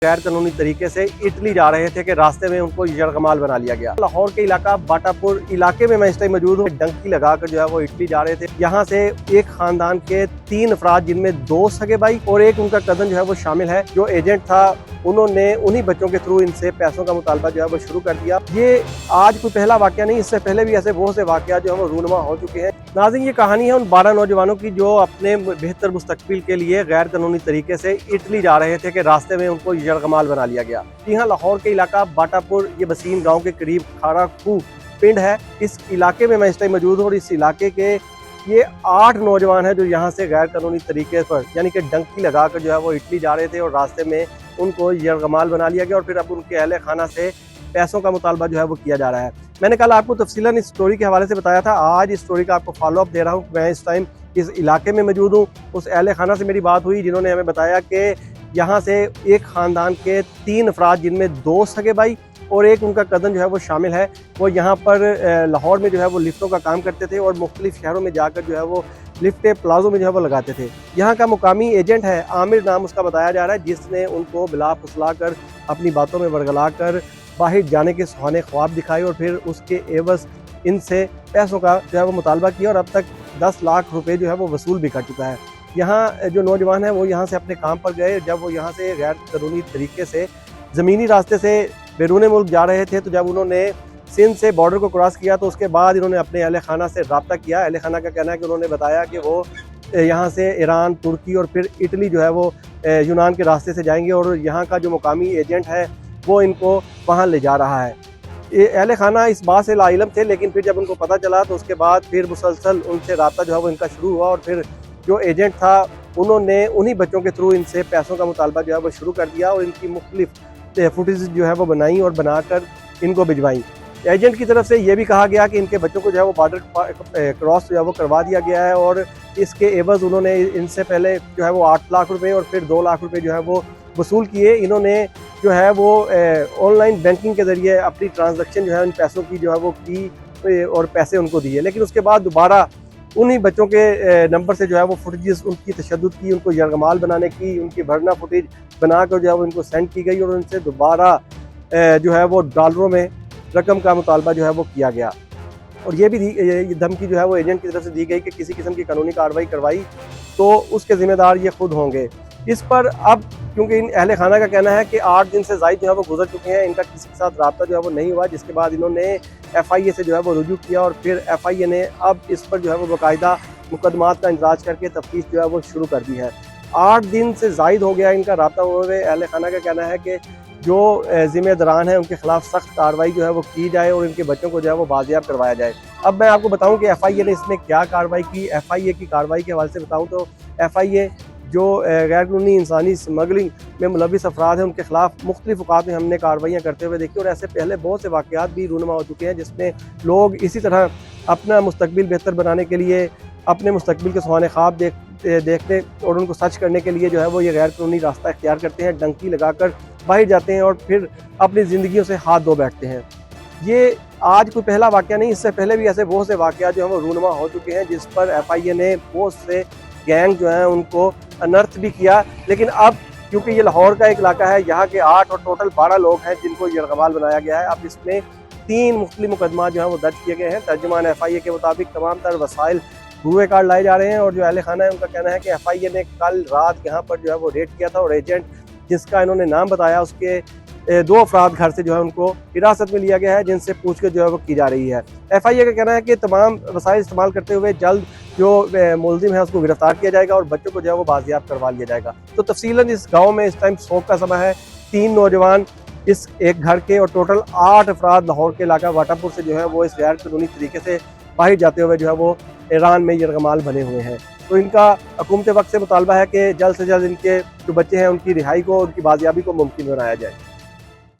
गैर कानूनी तरीके से इटली जा रहे थे कि रास्ते में उनको यरगमाल बना लिया गया। लाहौर के इलाका बाटापुर इलाके में मैं इस टाइम मौजूद हूँ। डंकी लगाकर जो है वो इटली जा रहे थे। यहाँ से एक खानदान के 3 अफराद, जिनमें 2 सगे भाई और एक उनका कजन जो है वो शामिल है। जो एजेंट था उन्होंने उन्हीं बच्चों के थ्रू इनसे पैसों का मुतालबा जो है वो शुरू कर दिया। ये आज कोई पहला वाकया नहीं, इससे पहले भी ऐसे बहुत से वाकया जो है वो रूनमा हो चुके हैं। नाज़रीन, ये कहानी है उन 12 नौजवानों की जो अपने बेहतर मुस्तकबिल के लिए गैर कानूनी तरीके से इटली जा रहे थे कि रास्ते में उनको यरगमाल बना लिया गया। जी हाँ, लाहौर के इलाका बाटापुर, ये बसीम गांव के करीब खारा खू पिंड है। इस इलाके में मैं इस टाइम मौजूद हूँ और इस इलाके के ये 8 नौजवान हैं जो यहाँ से गैर कानूनी तरीके पर यानी कि डंकी लगाकर जो है वो इटली जा रहे थे और रास्ते में उनको यरगमाल बना लिया गया और फिर अब उनके अहले खाना से पैसों का मुतालबा जो है वो किया जा रहा है। मैंने कल आपको तफसीलन इस स्टोरी के हवाले से बताया था। आज इस स्टोरी का आपको फॉलो अप दे रहा हूँ। मैं इस टाइम इस इलाके में मौजूद हूँ। उस अहले खाना से मेरी बात हुई जिन्होंने हमें बताया कि यहाँ से एक ख़ानदान के 3 अफराद, जिनमें 2 सगे भाई और एक उनका कज़न जो है वो शामिल है। वो यहाँ पर लाहौर में जो है वो लिफ्टों का काम करते थे और मुख्तलिफ शहरों में जाकर जो है वो लिफ्टें प्लाजो में जो है वो लगाते थे। यहाँ का मुकामी एजेंट है, आमिर नाम उसका बताया जा रहा है, जिसने उनको बिला फुसला कर अपनी बातों में वर्गला कर बाहर जाने के सुहाने ख्वाब दिखाए और फिर उसके एवज़ इनसे पैसों का जो है वो मुतालबा किया और अब तक 10 लाख रुपए जो है वो वसूल भी कर चुका है। यहाँ जो नौजवान है वो यहाँ से अपने काम पर गए। जब वो यहाँ से गैर कानूनी तरीके से ज़मीनी रास्ते से बैरून मुल्क जा रहे थे, तो जब उन्होंने सिंध से बॉर्डर को क्रॉस किया तो उसके बाद इन्होंने अपने अहले खाना से रब्ता किया। अहले खाना का कहना है कि उन्होंने बताया कि वो यहाँ से ईरान, तुर्की और फिर इटली जो है वो यूनान के रास्ते से जाएंगे और यहाँ का जो मुकामी एजेंट है वो इनको वहाँ ले जा रहा है। ये अहले खाना इस बात से लाइलम थे, लेकिन फिर जब उनको पता चला तो उसके बाद फिर मुसलसल उनसे रब्ता जो है वो इनका शुरू हुआ और फिर जो एजेंट था उन्होंने उन्हीं बच्चों के थ्रू इनसे पैसों का मुतालबा जो है वो शुरू कर दिया और इनकी मुख्तलिफ फुटेज जो है वो बनाई और बनाकर इनको भिजवाई। एजेंट की तरफ से ये भी कहा गया कि इनके बच्चों को जो है वो बॉर्डर क्रॉस जो है वो करवा दिया गया है और इसके एवज़ उन्होंने इनसे पहले जो है वो 8 लाख रुपए और फिर 2 लाख रुपए जो है वो वसूल किए। इन्होंने जो है वो ऑनलाइन बैंकिंग के ज़रिए अपनी ट्रांजैक्शन जो है उन पैसों की जो है वो की और पैसे उनको दिए, लेकिन उसके बाद दोबारा उन्हीं बच्चों के नंबर से जो है वो फुटेज उनकी तशद्दुद की, उनको यरगमाल बनाने की, उनकी भरना फुटेज बनाकर जो है वो इनको सेंड की गई और उनसे दोबारा जो है वो डॉलरों में रकम का मुतालबा जो है वो किया गया। और ये भी धमकी जो है वो एजेंट की तरफ से दी गई कि किसी किस्म की कानूनी कार्रवाई करवाई तो उसके ज़िम्मेदार ये खुद होंगे। इस पर अब क्योंकि इन अहले खाना का कहना है कि 8 दिन से ज़ायद जो है वो गुजर चुके हैं, इनका किसी के साथ रब्ता जो है वो नहीं हुआ, जिसके बाद इन्होंने FIA से जो है वो रुजू किया और फिर FIA ने अब इस पर जो है वो बाकायदा मुकदमात का इंतजाज करके तफ्तीश जो है वो शुरू कर दी है। 8 दिन से ज़ायद हो गया इनका रब्ता हुए। अहले खाना का कहना है कि जो ज़िम्मेदारान हैं उनके खिलाफ सख्त कार्रवाई जो है वो की जाए और इनके बच्चों को जो है वो बाजियाब करवाया जाए। अब मैं आपको बताऊं कि FIA ने इसमें क्या कार्रवाई की। FIA की कार्रवाई के हवाले से बताऊं तो FIA जो गैर कानूनी इंसानी स्मगलिंग में मुलविस अफराद हैं उनके खिलाफ मुख्तलिफ औकात में हमने कार्रवाइयाँ करते हुए देखी और ऐसे पहले बहुत से वाक़यात भी रूनमा हो चुके हैं जिसमें लोग इसी तरह अपना मुस्तकबिल बेहतर बनाने के लिए, अपने मुस्तकबिल के सुहाने ख्वाब देखने और उनको सच करने के लिए जो है वो ये गैर कानूनी रास्ता इख्तियार करते हैं, डंकी लगाकर बाहर जाते हैं और फिर अपनी ज़िंदगियों से हाथ धो बैठते हैं। ये आज कोई पहला वाकया नहीं, इससे पहले भी ऐसे बहुत से वाकयात जो हैं वो रूनमा हो चुके हैं जिस पर FIA ने बहुत से गैंग जो हैं उनको अनर्थ भी किया। लेकिन अब क्योंकि ये लाहौर का एक इलाका है, यहाँ के 8 और टोटल 12 लोग हैं जिनको यरगमाल बनाया गया है। अब इसमें 3 मुख्तलिफ मुकदमा जो हैं वो दर्ज किए गए हैं। तर्जुमान FIA के मुताबिक तमाम तर वसाइल हुए कार्ड लाए जा रहे हैं और जो अहले खाना है उनका कहना है कि FIA ने कल रात यहाँ पर जो है वो रेड किया था और एजेंट जिसका इन्होंने नाम बताया उसके 2 अफराद घर से जो है उनको हिरासत में लिया गया है, जिनसे पूछताछ जो है वो की जा रही है। FIA का कहना है कि तमाम वसाइल इस्तेमाल करते हुए जल्द जो मुलजिम है उसको गिरफ्तार किया जाएगा और बच्चों को जो है वो बाजियाब करवा लिया जाएगा। तो तफसीलन इस गाँव में इस टाइम शोक का समय है। 3 नौजवान इस एक घर के और टोटल 8 अफराद लाहौर के इलाका वाटापुर से जो है वो इस गैर कानूनी तरीके से बाहर जाते हुए जो है वो ईरान में यरगमाल बने हुए हैं। तो इनका हुकूमत वक्त से मुतालबा है कि जल्द से जल्द इनके जो बच्चे हैं उनकी रिहाई को, उनकी बाजियाबी को मुमकिन बनाया जाए।